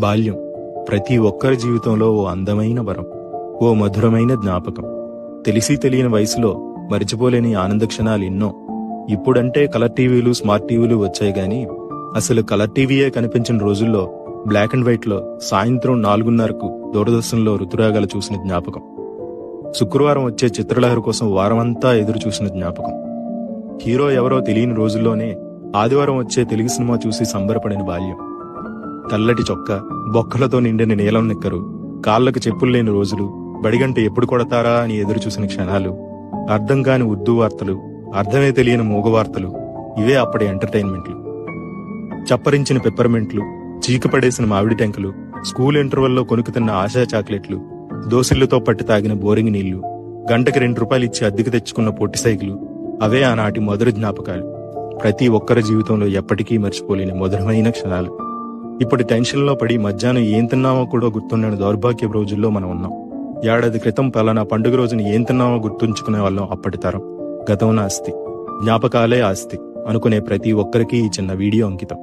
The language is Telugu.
బాల్యం ప్రతి ఒక్కరి జీవితంలో ఓ అందమైన వరం, ఓ మధురమైన జ్ఞాపకం. తెలిసి తెలియని వయసులో మరిచిపోలేని ఆనంద క్షణాలు ఎన్నో. ఇప్పుడంటే కలర్ టీవీలు, స్మార్ట్ టీవీలు వచ్చాయి గాని అసలు కలర్ టీవీయే కనిపించిన రోజుల్లో బ్లాక్ అండ్ వైట్ లో సాయంత్రం 4:30కు దూరదర్శన్లో ఋతురాగాలు చూసిన జ్ఞాపకం. శుక్రవారం వచ్చే చిత్రలహరి కోసం వారమంతా ఎదురు చూసిన జ్ఞాపకం. హీరో ఎవరో తెలియని రోజుల్లోనే ఆదివారం వచ్చే తెలుగు సినిమా చూసి సంబరపడిన బాల్యం. తెల్లటి చొక్కా, బొక్కలతో నిండిన నీలం నిక్కరు, కాళ్లకు చెప్పులు లేని రోజులు, బడిగంట ఎప్పుడు కొడతారా అని ఎదురు చూసిన క్షణాలు, అర్థం కాని ఉర్దూ వార్తలు, అర్థమే తెలియని మూగవార్తలు, ఇవే అప్పటి ఎంటర్టైన్మెంట్లు. చప్పరించిన పెప్పర్మెంట్లు, చీకపడేసిన మామిడి టెంకలు, స్కూల్ ఇంటర్వెల్లో కొనుక్కుతున్న ఆశా చాక్లెట్లు, దోసిళ్లతో పట్టి తాగిన బోరింగ్ నీళ్లు, గంటకి ₹2 ఇచ్చి అద్దెకు తెచ్చుకున్న పొట్టి సైకిలు, అవే ఆనాటి మధుర జ్ఞాపకాలు. ప్రతి ఒక్కరి జీవితంలో ఎప్పటికీ మర్చిపోలేని మధురమైన క్షణాలు. ఇప్పుడు టెన్షన్లో పడి మధ్యాహ్నం ఏం తిన్నామో కూడా గుర్తుండని దౌర్భాగ్య రోజుల్లో మనం ఉన్నాం. ఏడాది క్రితం పలానా పండుగ రోజున ఏం తిన్నామో గుర్తుంచుకునే వాళ్ళం అప్పటి తరం. గతం నాస్తి, జ్ఞాపకాలే ఆస్తి అనుకునే ప్రతి ఒక్కరికి ఈ చిన్న వీడియో అంకితం.